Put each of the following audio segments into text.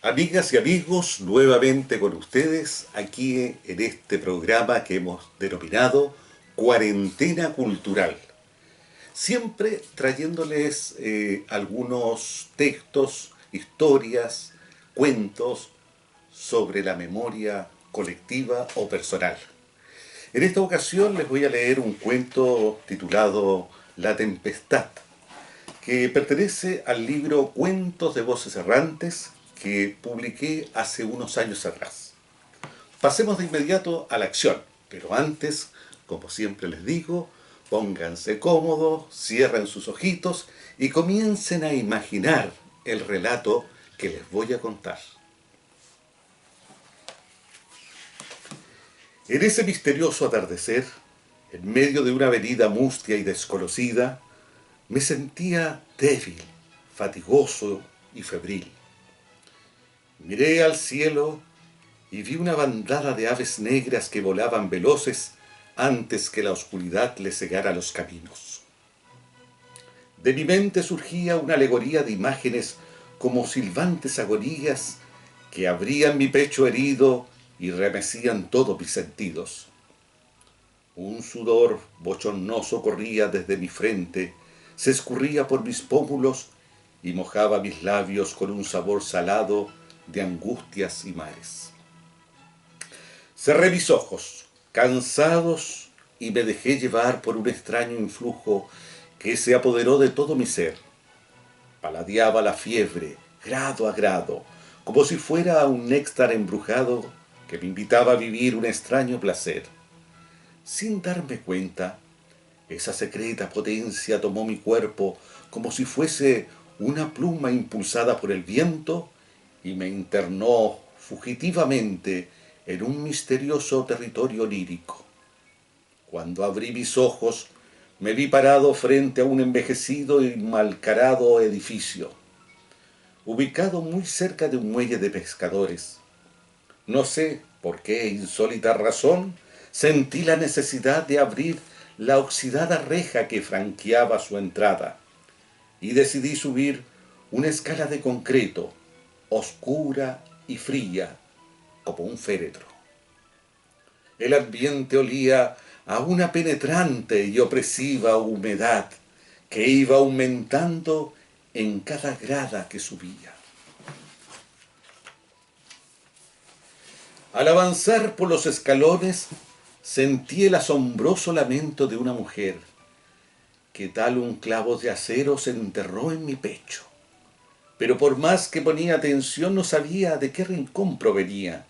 Amigas y amigos, nuevamente con ustedes aquí en este programa que hemos denominado Cuarentena Cultural. Siempre trayéndoles algunos textos, historias, cuentos sobre la memoria colectiva o personal. En esta ocasión les voy a leer un cuento titulado La Tempestad, que pertenece al libro Cuentos de Voces Errantes que publiqué hace unos años atrás. Pasemos de inmediato a la acción, pero antes, como siempre les digo, pónganse cómodos, cierren sus ojitos y comiencen a imaginar el relato que les voy a contar. En ese misterioso atardecer, en medio de una avenida mustia y desconocida, me sentía débil, fatigoso y febril. Miré al cielo y vi una bandada de aves negras que volaban veloces antes que la oscuridad les cegara los caminos. De mi mente surgía una alegoría de imágenes como silbantes agonías que abrían mi pecho herido y remecían todos mis sentidos. Un sudor bochornoso corría desde mi frente, se escurría por mis pómulos y mojaba mis labios con un sabor salado de angustias y mares. Cerré mis ojos, cansados, y me dejé llevar por un extraño influjo que se apoderó de todo mi ser. Paladeaba la fiebre, grado a grado, como si fuera un néctar embrujado que me invitaba a vivir un extraño placer. Sin darme cuenta, esa secreta potencia tomó mi cuerpo como si fuese una pluma impulsada por el viento y me internó fugitivamente en un misterioso territorio lírico. Cuando abrí mis ojos, me vi parado frente a un envejecido y malcarado edificio, ubicado muy cerca de un muelle de pescadores. No sé por qué insólita razón sentí la necesidad de abrir la oxidada reja que franqueaba su entrada y decidí subir una escala de concreto, oscura y fría, como un féretro. El ambiente olía a una penetrante y opresiva humedad que iba aumentando en cada grada que subía. Al avanzar por los escalones, sentí el asombroso lamento de una mujer, que tal un clavo de acero se enterró en mi pecho. Pero por más que ponía atención no sabía de qué rincón provenía.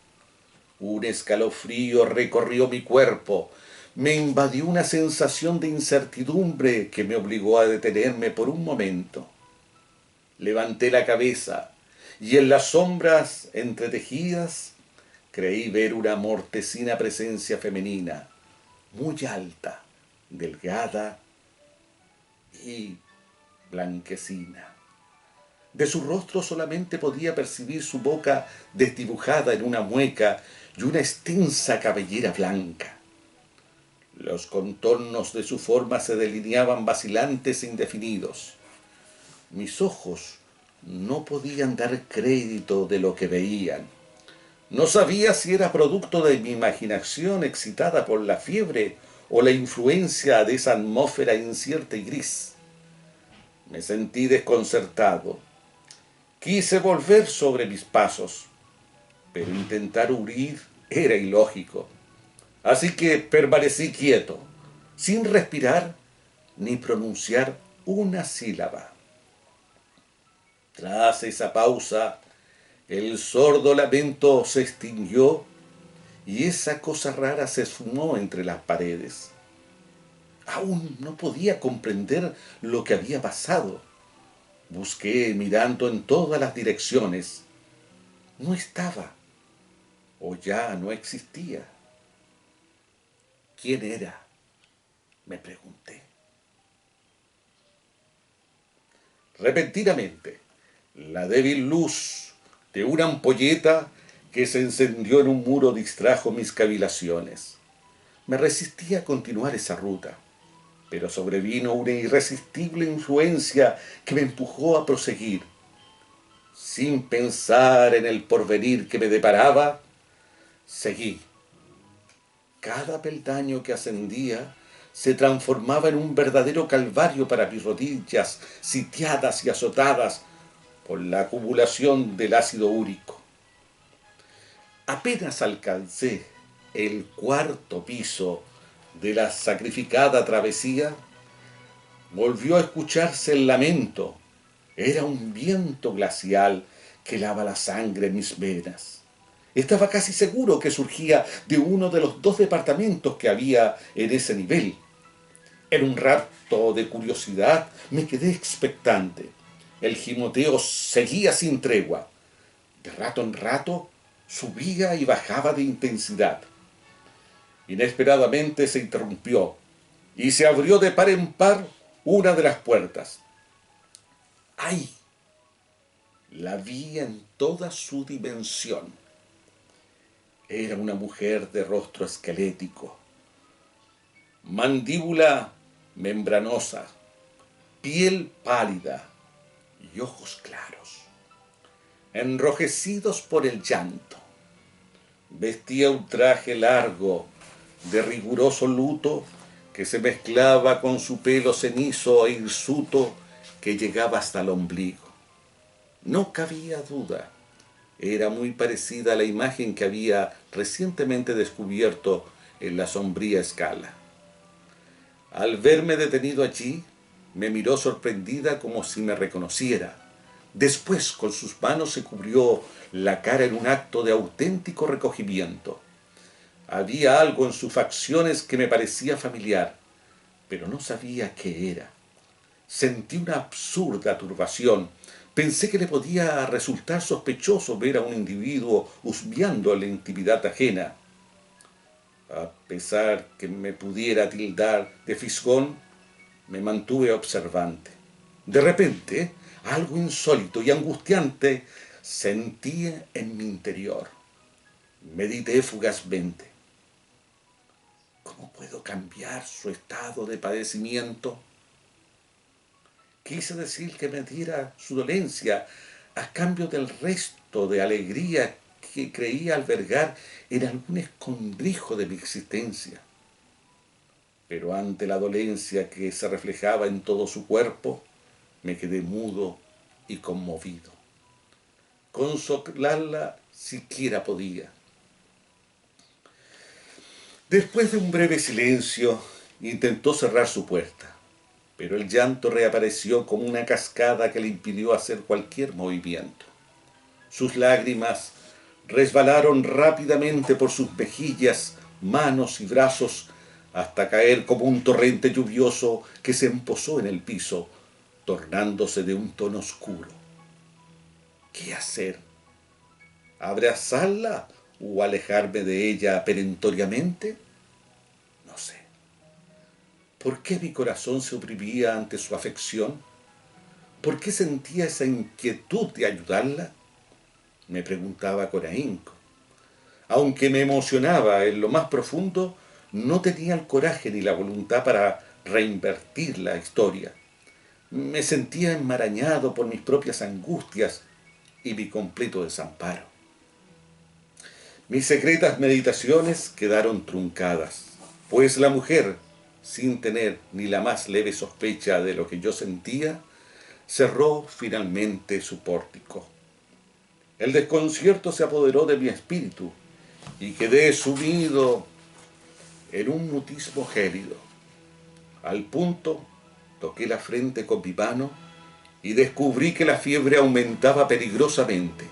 Un escalofrío recorrió mi cuerpo, me invadió una sensación de incertidumbre que me obligó a detenerme por un momento. Levanté la cabeza y en las sombras entretejidas creí ver una mortecina presencia femenina, muy alta, delgada y blanquecina. De su rostro solamente podía percibir su boca desdibujada en una mueca y una extensa cabellera blanca. Los contornos de su forma se delineaban vacilantes e indefinidos. Mis ojos no podían dar crédito de lo que veían. No sabía si era producto de mi imaginación excitada por la fiebre o la influencia de esa atmósfera incierta y gris. Me sentí desconcertado. Quise volver sobre mis pasos, pero intentar huir era ilógico. Así que permanecí quieto, sin respirar ni pronunciar una sílaba. Tras esa pausa, el sordo lamento se extinguió y esa cosa rara se esfumó entre las paredes. Aún no podía comprender lo que había pasado. Busqué mirando en todas las direcciones. No estaba, o ya no existía. ¿Quién era?, me pregunté. Repentinamente, la débil luz de una ampolleta que se encendió en un muro distrajo mis cavilaciones. Me resistí a continuar esa ruta, pero sobrevino una irresistible influencia que me empujó a proseguir. sin pensar en el porvenir que me deparaba, seguí. Cada peldaño que ascendía se transformaba en un verdadero calvario para mis rodillas, sitiadas y azotadas por la acumulación del ácido úrico. Apenas alcancé el cuarto piso de la sacrificada travesía, volvió a escucharse el lamento. Era un viento glacial que lava la sangre en mis venas. Estaba casi seguro que surgía de uno de los dos departamentos que había en ese nivel. En un rato de curiosidad me quedé expectante. El gimoteo seguía sin tregua. De rato en rato subía y bajaba de intensidad. Inesperadamente se interrumpió y se abrió de par en par una de las puertas. ¡Ay! La vi en toda su dimensión. Era una mujer de rostro esquelético, mandíbula membranosa, piel pálida y ojos claros, enrojecidos por el llanto. Vestía un traje largo, de riguroso luto, que se mezclaba con su pelo cenizo e hirsuto que llegaba hasta el ombligo. No cabía duda, era muy parecida a la imagen que había recientemente descubierto en la sombría escala. Al verme detenido allí, me miró sorprendida como si me reconociera. Después, con sus manos se cubrió la cara en un acto de auténtico recogimiento. Había algo en sus facciones que me parecía familiar, pero no sabía qué era. Sentí una absurda turbación. Pensé que le podía resultar sospechoso ver a un individuo husmeando en la intimidad ajena. A pesar que me pudiera tildar de fisgón, me mantuve observante. De repente, algo insólito y angustiante sentí en mi interior. Medité fugazmente. ¿Cómo puedo cambiar su estado de padecimiento? Quise decir que me diera su dolencia a cambio del resto de alegría que creía albergar en algún escondrijo de mi existencia. Pero ante la dolencia que se reflejaba en todo su cuerpo, me quedé mudo y conmovido. Consolarla siquiera podía. Después de un breve silencio, intentó cerrar su puerta, pero el llanto reapareció como una cascada que le impidió hacer cualquier movimiento. Sus lágrimas resbalaron rápidamente por sus mejillas, manos y brazos, hasta caer como un torrente lluvioso que se empozó en el piso, tornándose de un tono oscuro. ¿Qué hacer? ¿Abrazarla o alejarme de ella perentoriamente? No sé. ¿Por qué mi corazón se oprimía ante su afección? ¿Por qué sentía esa inquietud de ayudarla? Me preguntaba con ahínco. Aunque me emocionaba en lo más profundo, no tenía el coraje ni la voluntad para reinvertir la historia. Me sentía enmarañado por mis propias angustias y mi completo desamparo. Mis secretas meditaciones quedaron truncadas, pues la mujer, sin tener ni la más leve sospecha de lo que yo sentía, cerró finalmente su pórtico. El desconcierto se apoderó de mi espíritu y quedé sumido en un mutismo gélido. Al punto, toqué la frente con mi mano y descubrí que la fiebre aumentaba peligrosamente.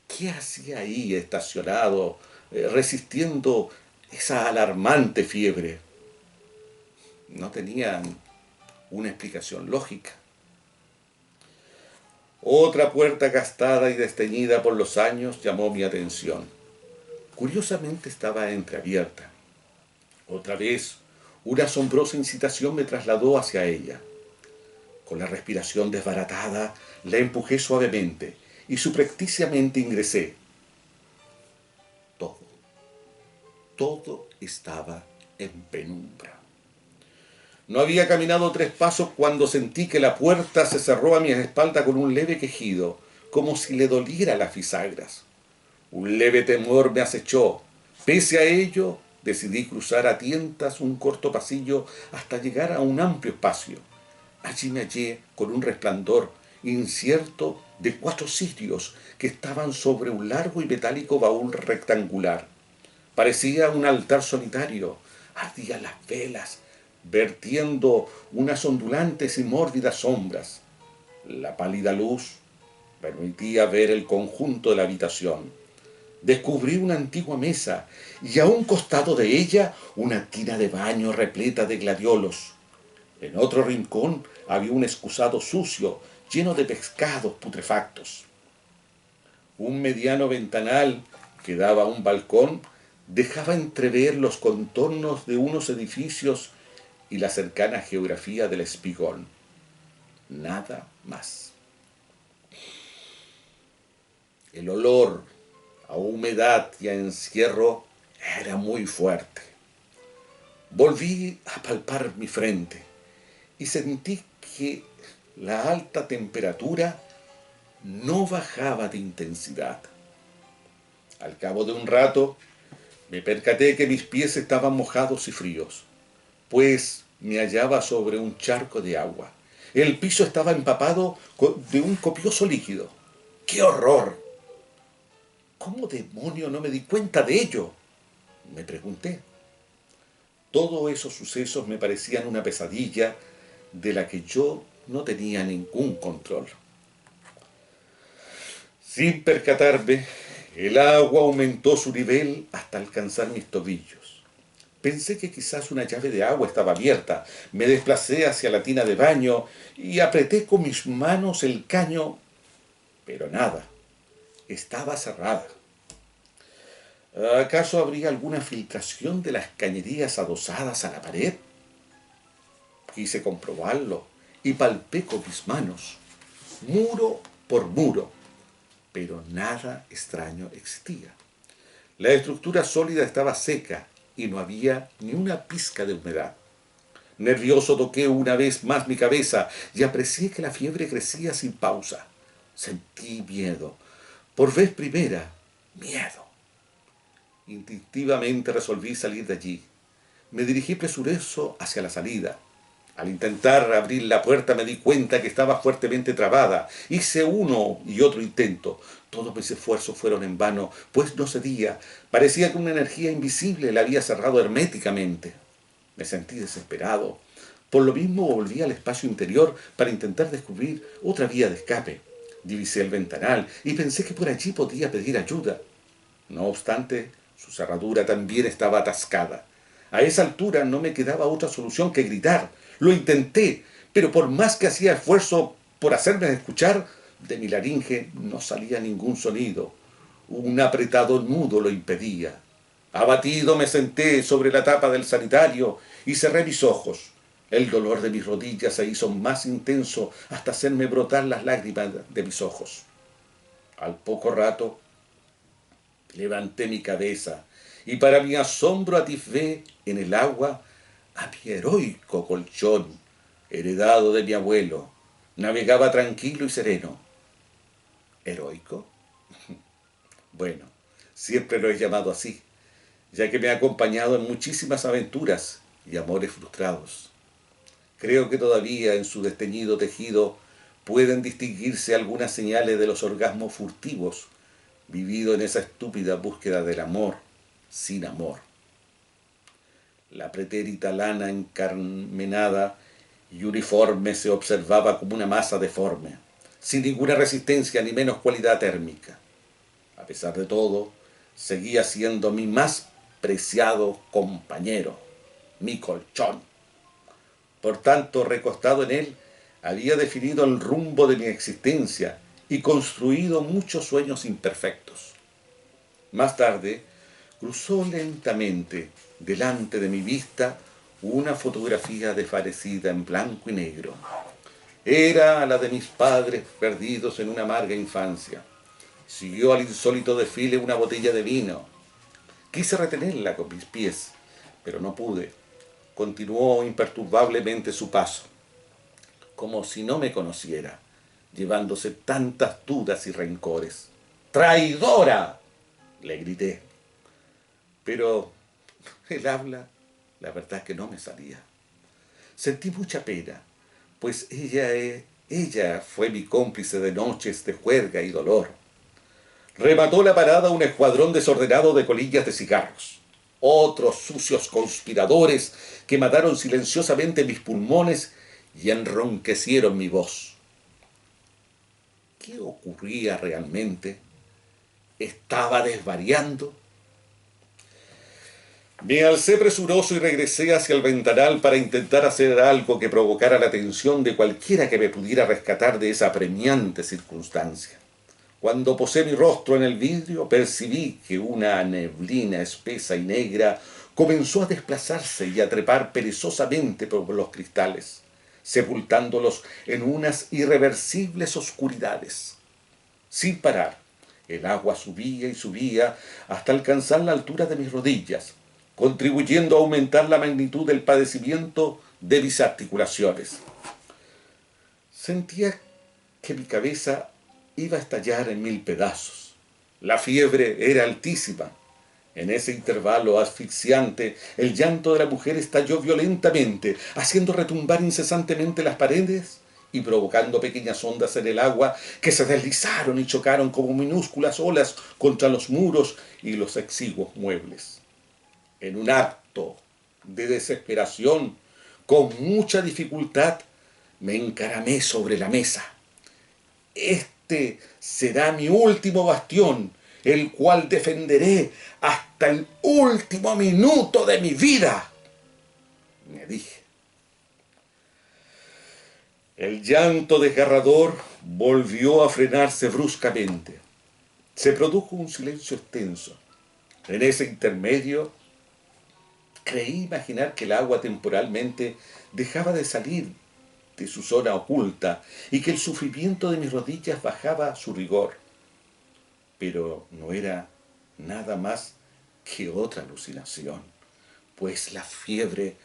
¿Qué hacía ahí estacionado, resistiendo esa alarmante fiebre? No tenía una explicación lógica. Otra puerta gastada y desteñida por los años llamó mi atención. Curiosamente estaba entreabierta. Otra vez, una asombrosa incitación me trasladó hacia ella. Con la respiración desbaratada, la empujé suavemente y subrepticiamente ingresé. Todo estaba en penumbra. No había caminado 3 pasos cuando sentí que la puerta se cerró a mi espalda con un leve quejido, como si le doliera las bisagras. Un leve temor me acechó. Pese a ello, decidí cruzar a tientas un corto pasillo hasta llegar a un amplio espacio. Allí me hallé con un resplandor incierto de 4 cirios que estaban sobre un largo y metálico baúl rectangular. Parecía un altar solitario. Ardían las velas, vertiendo unas ondulantes y mórbidas sombras. La pálida luz permitía ver el conjunto de la habitación. Descubrí una antigua mesa y a un costado de ella una tina de baño repleta de gladiolos. En otro rincón había un excusado sucio, lleno de pescados putrefactos. Un mediano ventanal que daba a un balcón dejaba entrever los contornos de unos edificios y la cercana geografía del espigón. Nada más. El olor a humedad y a encierro era muy fuerte. Volví a palpar mi frente y sentí que la alta temperatura no bajaba de intensidad. Al cabo de un rato, me percaté que mis pies estaban mojados y fríos, pues me hallaba sobre un charco de agua. El piso estaba empapado de un copioso líquido. ¡Qué horror! ¿Cómo demonio no me di cuenta de ello?, me pregunté. Todos esos sucesos me parecían una pesadilla de la que yo no tenía ningún control. Sin percatarme, el agua aumentó su nivel hasta alcanzar mis tobillos. Pensé que quizás una llave de agua estaba abierta. Me desplacé hacia la tina de baño y apreté con mis manos el caño, pero nada, estaba cerrada. ¿Acaso habría alguna filtración de las cañerías adosadas a la pared? Quise comprobarlo y palpé con mis manos, muro por muro, pero nada extraño existía. La estructura sólida estaba seca y no había ni una pizca de humedad. Nervioso toqué una vez más mi cabeza y aprecié que la fiebre crecía sin pausa. Sentí miedo. Por vez primera, miedo. Instintivamente resolví salir de allí. Me dirigí presuroso hacia la salida. Al intentar abrir la puerta me di cuenta que estaba fuertemente trabada. Hice uno y otro intento. Todos mis esfuerzos fueron en vano, pues no cedía. Parecía que una energía invisible la había cerrado herméticamente. Me sentí desesperado. Por lo mismo volví al espacio interior para intentar descubrir otra vía de escape. Divisé el ventanal y pensé que por allí podía pedir ayuda. No obstante, su cerradura también estaba atascada. A esa altura no me quedaba otra solución que gritar. Lo intenté, pero por más que hacía esfuerzo por hacerme escuchar, de mi laringe no salía ningún sonido. Un apretado nudo lo impedía. Abatido me senté sobre la tapa del sanitario y cerré mis ojos. El dolor de mis rodillas se hizo más intenso hasta hacerme brotar las lágrimas de mis ojos. Al poco rato levanté mi cabeza y para mi asombro atisbé en el agua a mi heroico colchón, heredado de mi abuelo. Navegaba tranquilo y sereno. ¿Heroico? Bueno, siempre lo he llamado así, ya que me ha acompañado en muchísimas aventuras y amores frustrados. Creo que todavía en su desteñido tejido pueden distinguirse algunas señales de los orgasmos furtivos, vivido en esa estúpida búsqueda del amor sin amor. La pretérita lana encarmenada y uniforme se observaba como una masa deforme, sin ninguna resistencia ni menos cualidad térmica. A pesar de todo, seguía siendo mi más preciado compañero, mi colchón. Por tanto, recostado en él, había definido el rumbo de mi existencia y construido muchos sueños imperfectos. Más tarde, cruzó lentamente delante de mi vista una fotografía desvanecida en blanco y negro. Era la de mis padres perdidos en una amarga infancia. Siguió al insólito desfile una botella de vino. Quise retenerla con mis pies, pero no pude. continuó imperturbablemente su paso, como si no me conociera, llevándose tantas dudas y rencores. ¡Traidora!, le grité. Pero el habla, la verdad es que no me salía. Sentí mucha pena, pues ella fue mi cómplice de noches de juerga y dolor. Remató la parada un escuadrón desordenado de colillas de cigarros. Otros sucios conspiradores que mataron silenciosamente mis pulmones y enronquecieron mi voz. ¿Qué ocurría realmente? ¿Estaba desvariando? Me alcé presuroso y regresé hacia el ventanal para intentar hacer algo que provocara la atención de cualquiera que me pudiera rescatar de esa apremiante circunstancia. Cuando posé mi rostro en el vidrio, percibí que una neblina espesa y negra comenzó a desplazarse y a trepar perezosamente por los cristales, sepultándolos en unas irreversibles oscuridades. Sin parar, el agua subía y subía hasta alcanzar la altura de mis rodillas, contribuyendo a aumentar la magnitud del padecimiento de mis articulaciones. Sentía que mi cabeza iba a estallar en 1000 pedazos. La fiebre era altísima. En ese intervalo asfixiante, el llanto de la mujer estalló violentamente, haciendo retumbar incesantemente las paredes y provocando pequeñas ondas en el agua que se deslizaron y chocaron como minúsculas olas contra los muros y los exiguos muebles. En un acto de desesperación, con mucha dificultad, me encaramé sobre la mesa. Este será mi último bastión, el cual defenderé hasta el último minuto de mi vida, me dije. El llanto desgarrador volvió a frenarse bruscamente. Se produjo un silencio extenso. En ese intermedio, creí imaginar que el agua temporalmente dejaba de salir de su zona oculta y que el sufrimiento de mis rodillas bajaba a su rigor. Pero no era nada más que otra alucinación, pues la fiebre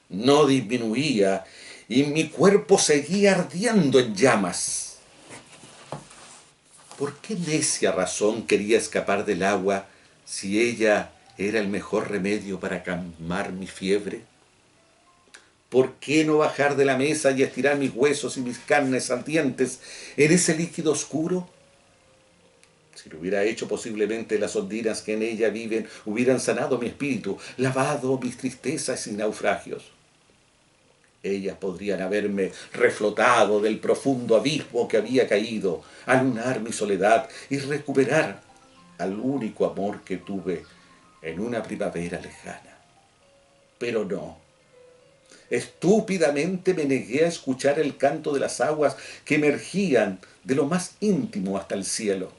no disminuía y mi cuerpo seguía ardiendo en llamas. ¿Por qué necia razón quería escapar del agua si ella era el mejor remedio para calmar mi fiebre? ¿Por qué no bajar de la mesa y estirar mis huesos y mis carnes ardientes en ese líquido oscuro? Si lo hubiera hecho, posiblemente las ondinas que en ella viven hubieran sanado mi espíritu, lavado mis tristezas y naufragios. Ellas podrían haberme reflotado del profundo abismo que había caído, alunar mi soledad y recuperar al único amor que tuve en una primavera lejana. Pero no. Estúpidamente me negué a escuchar el canto de las aguas que emergían de lo más íntimo hasta el cielo.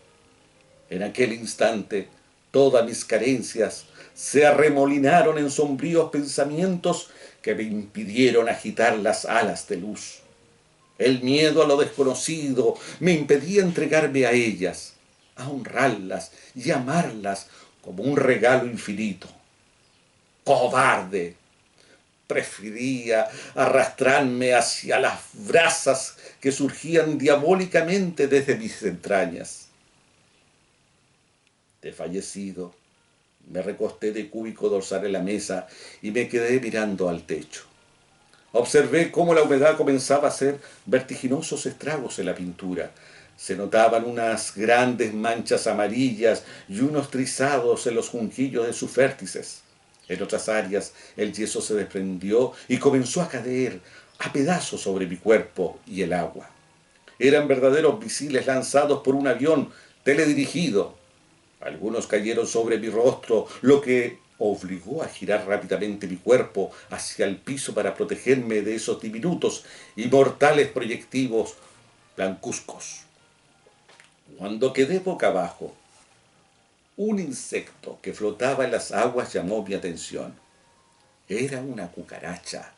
En aquel instante, todas mis carencias se arremolinaron en sombríos pensamientos que me impidieron agitar las alas de luz. El miedo a lo desconocido me impedía entregarme a ellas, a honrarlas y amarlas como un regalo infinito. ¡Cobarde! Prefería arrastrarme hacia las brasas que surgían diabólicamente desde mis entrañas. Desfallecido, me recosté de cúbico dorsal en la mesa y me quedé mirando al techo. Observé cómo la humedad comenzaba a hacer vertiginosos estragos en la pintura. Se notaban unas grandes manchas amarillas y unos trizados en los junquillos de sus vértices. En otras áreas el yeso se desprendió y comenzó a caer a pedazos sobre mi cuerpo y el agua. Eran verdaderos misiles lanzados por un avión teledirigido. Algunos cayeron sobre mi rostro, lo que obligó a girar rápidamente mi cuerpo hacia el piso para protegerme de esos diminutos y mortales proyectivos blancuzcos. Cuando quedé boca abajo, un insecto que flotaba en las aguas llamó mi atención. Era una cucaracha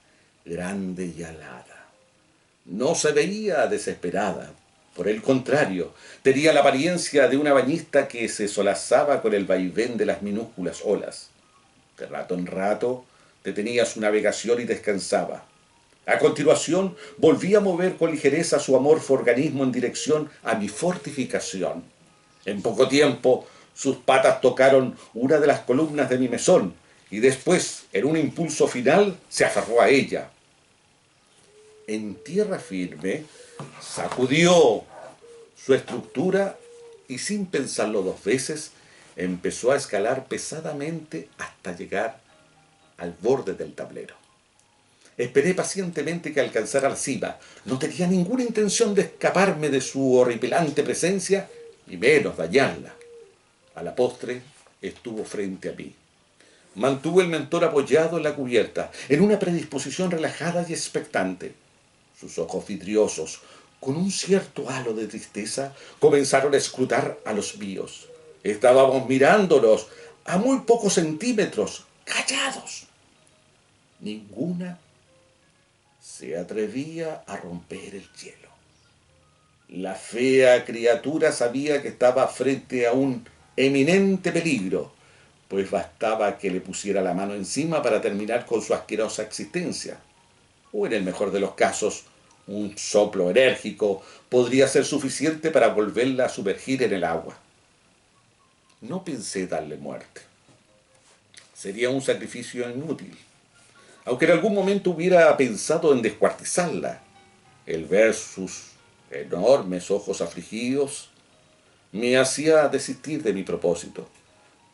grande y alada. No se veía desesperada. Por el contrario, tenía la apariencia de una bañista que se solazaba con el vaivén de las minúsculas olas. De rato en rato detenía su navegación y descansaba. A continuación, volví a mover con ligereza su amorfo organismo en dirección a mi fortificación. En poco tiempo, sus patas tocaron una de las columnas de mi mesón y después, en un impulso final, se aferró a ella. En tierra firme, sacudió su estructura y sin pensarlo dos veces, empezó a escalar pesadamente hasta llegar al borde del tablero. Esperé pacientemente que alcanzara la cima. No tenía ninguna intención de escaparme de su horripilante presencia y menos dañarla. A la postre estuvo frente a mí. Mantuvo el mentón apoyado en la cubierta, en una predisposición relajada y expectante. Sus ojos vidriosos, con un cierto halo de tristeza, comenzaron a escrutar a los míos. Estábamos mirándonos a muy pocos centímetros, callados. Ninguna se atrevía a romper el hielo. La fea criatura sabía que estaba frente a un eminente peligro, pues bastaba que le pusiera la mano encima para terminar con su asquerosa existencia. O en el mejor de los casos, un soplo enérgico podría ser suficiente para volverla a sumergir en el agua. No pensé darle muerte. Sería un sacrificio inútil. Aunque en algún momento hubiera pensado en descuartizarla, el ver sus enormes ojos afligidos me hacía desistir de mi propósito,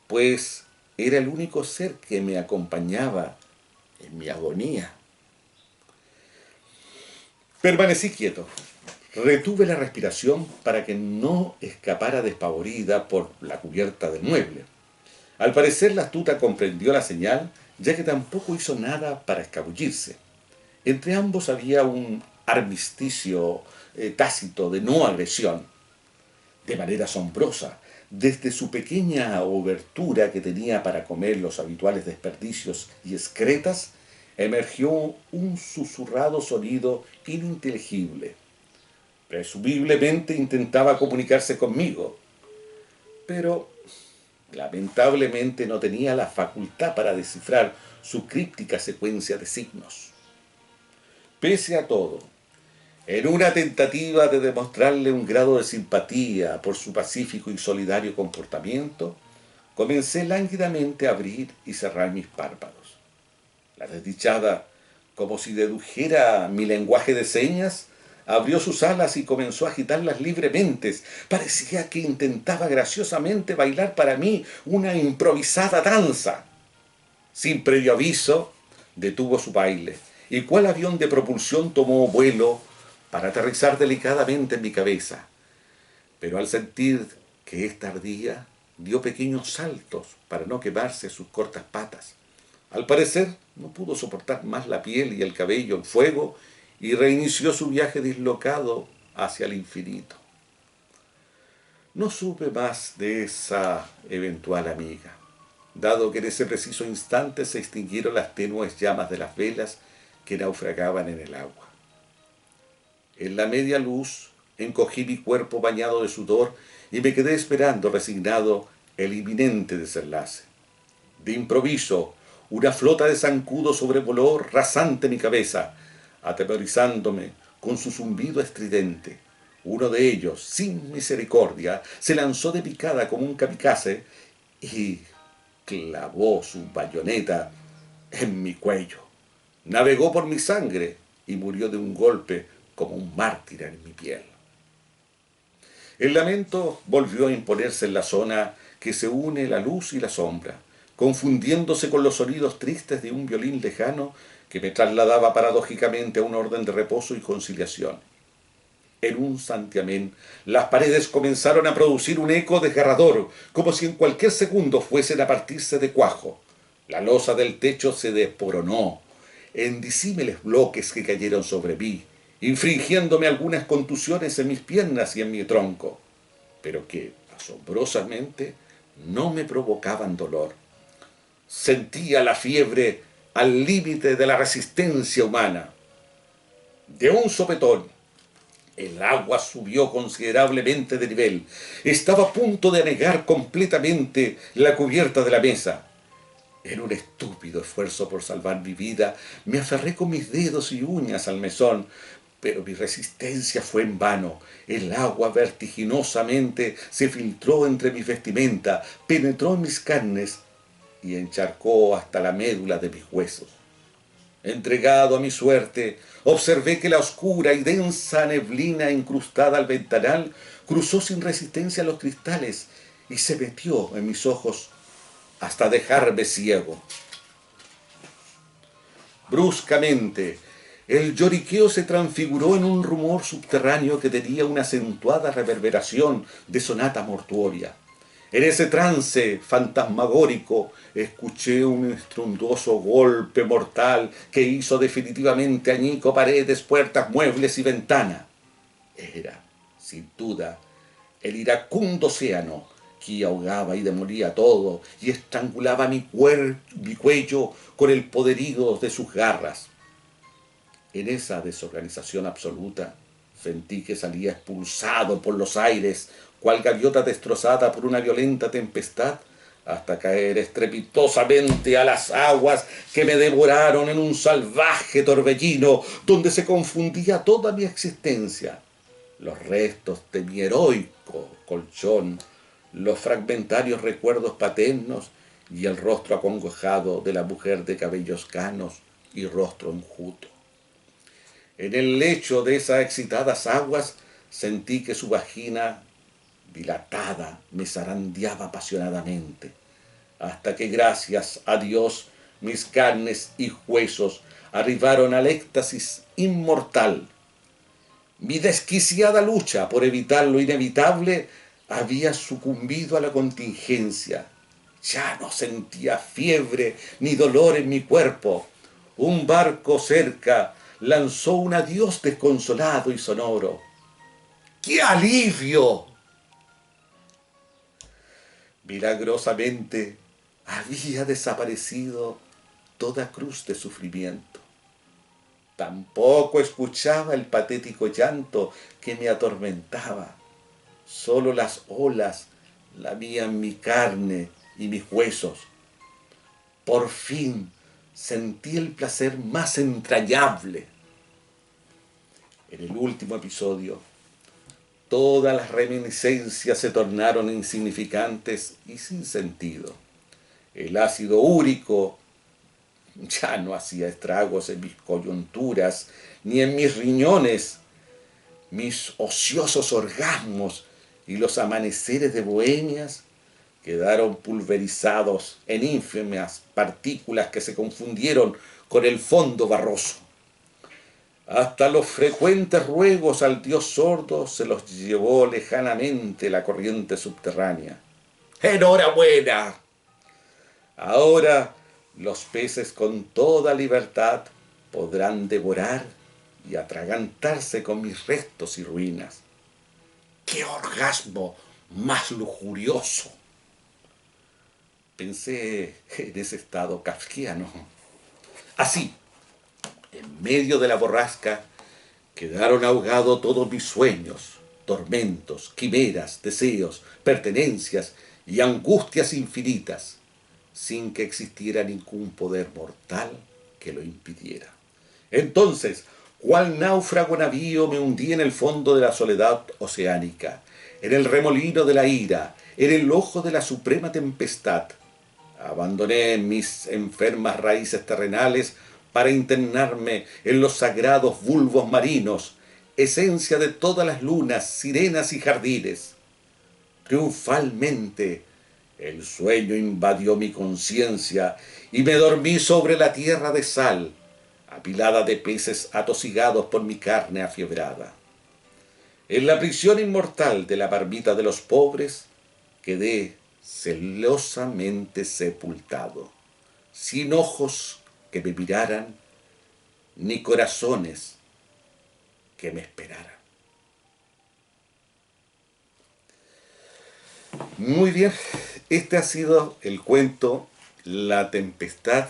pues era el único ser que me acompañaba en mi agonía. Permanecí quieto. Retuve la respiración para que no escapara despavorida por la cubierta del mueble. Al parecer la astuta comprendió la señal, ya que tampoco hizo nada para escabullirse. Entre ambos había un armisticio tácito de no agresión. De manera asombrosa, desde su pequeña obertura que tenía para comer los habituales desperdicios y excretas, emergió un susurrado sonido ininteligible. Presumiblemente intentaba comunicarse conmigo, pero lamentablemente no tenía la facultad para descifrar su críptica secuencia de signos. Pese a todo, en una tentativa de demostrarle un grado de simpatía por su pacífico y solidario comportamiento, comencé lánguidamente a abrir y cerrar mis párpados. La desdichada, como si dedujera mi lenguaje de señas, abrió sus alas y comenzó a agitarlas libremente. Parecía que intentaba graciosamente bailar para mí una improvisada danza. Sin previo aviso, detuvo su baile, y cual avión de propulsión tomó vuelo para aterrizar delicadamente en mi cabeza. Pero al sentir que ésta ardía, dio pequeños saltos para no quemarse sus cortas patas. Al parecer, no pudo soportar más la piel y el cabello en fuego y reinició su viaje dislocado hacia el infinito. No supe más de esa eventual amiga, dado que en ese preciso instante se extinguieron las tenues llamas de las velas que naufragaban en el agua. En la media luz encogí mi cuerpo bañado de sudor y me quedé esperando resignado el inminente desenlace. De improviso, una flota de zancudos sobrevoló rasante mi cabeza, atemorizándome con su zumbido estridente. Uno de ellos, sin misericordia, se lanzó de picada como un kamikaze y clavó su bayoneta en mi cuello. Navegó por mi sangre y murió de un golpe como un mártir en mi piel. El lamento volvió a imponerse en la zona que se une la luz y la sombra, confundiéndose con los sonidos tristes de un violín lejano que me trasladaba paradójicamente a un orden de reposo y conciliación. En un santiamén, las paredes comenzaron a producir un eco desgarrador, como si en cualquier segundo fuesen a partirse de cuajo. La losa del techo se desmoronó en disímiles bloques que cayeron sobre mí, infringiéndome algunas contusiones en mis piernas y en mi tronco, pero que, asombrosamente, no me provocaban dolor. Sentía la fiebre al límite de la resistencia humana. De un sopetón, el agua subió considerablemente de nivel. Estaba a punto de anegar completamente la cubierta de la mesa. En un estúpido esfuerzo por salvar mi vida, me aferré con mis dedos y uñas al mesón, pero mi resistencia fue en vano. El agua vertiginosamente se filtró entre mis vestimentas, penetró en mis carnes y encharcó hasta la médula de mis huesos. Entregado a mi suerte, observé que la oscura y densa neblina incrustada al ventanal cruzó sin resistencia los cristales y se metió en mis ojos hasta dejarme ciego. Bruscamente, el lloriqueo se transfiguró en un rumor subterráneo que tenía una acentuada reverberación de sonata mortuoria. En ese trance fantasmagórico escuché un estruendoso golpe mortal que hizo definitivamente añico paredes, puertas, muebles y ventanas. Era, sin duda, el iracundo océano que ahogaba y demolía todo y estrangulaba mi cuello con el poderío de sus garras. En esa desorganización absoluta sentí que salía expulsado por los aires, cual gaviota destrozada por una violenta tempestad, hasta caer estrepitosamente a las aguas que me devoraron en un salvaje torbellino donde se confundía toda mi existencia. Los restos de mi heroico colchón, los fragmentarios recuerdos paternos y el rostro acongojado de la mujer de cabellos canos y rostro enjuto. En el lecho de esas excitadas aguas sentí que su vagina dilatada me zarandeaba apasionadamente, hasta que gracias a Dios mis carnes y huesos arribaron al éxtasis inmortal. Mi desquiciada lucha por evitar lo inevitable había sucumbido a la contingencia. Ya no sentía fiebre ni dolor en mi cuerpo. Un barco cerca lanzó un adiós desconsolado y sonoro. ¡Qué alivio! Milagrosamente había desaparecido toda cruz de sufrimiento. Tampoco escuchaba el patético llanto que me atormentaba. Solo las olas lamían mi carne y mis huesos. Por fin sentí el placer más entrañable. En el último episodio, todas las reminiscencias se tornaron insignificantes y sin sentido. El ácido úrico ya no hacía estragos en mis coyunturas ni en mis riñones. Mis ociosos orgasmos y los amaneceres de bohemias quedaron pulverizados en ínfimas partículas que se confundieron con el fondo barroso. Hasta los frecuentes ruegos al dios sordo se los llevó lejanamente la corriente subterránea. ¡Enhorabuena! Ahora los peces con toda libertad podrán devorar y atragantarse con mis restos y ruinas. ¡Qué orgasmo más lujurioso! Pensé en ese estado kafkiano. Así, en medio de la borrasca, quedaron ahogados todos mis sueños, tormentos, quimeras, deseos, pertenencias y angustias infinitas, sin que existiera ningún poder mortal que lo impidiera. Entonces, cual náufrago navío, me hundí en el fondo de la soledad oceánica, en el remolino de la ira, en el ojo de la suprema tempestad. Abandoné mis enfermas raíces terrenales para internarme en los sagrados bulbos marinos, esencia de todas las lunas, sirenas y jardines. Triunfalmente, el sueño invadió mi conciencia y me dormí sobre la tierra de sal, apilada de peces atosigados por mi carne afiebrada. En la prisión inmortal de la marmita de los pobres, quedé celosamente sepultado, sin ojos que me miraran, ni corazones que me esperaran. Muy bien, este ha sido el cuento La Tempestad,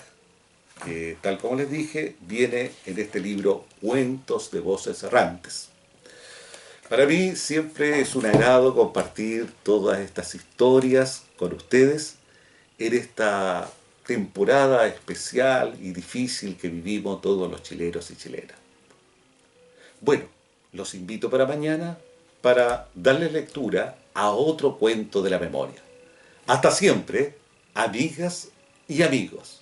que tal como les dije, viene en este libro Cuentos de Voces Errantes. Para mí siempre es un agrado compartir todas estas historias con ustedes en esta temporada especial y difícil que vivimos todos los chilenos y chilenas. Bueno, los invito para mañana para darle lectura a otro cuento de la memoria. Hasta siempre, amigas y amigos.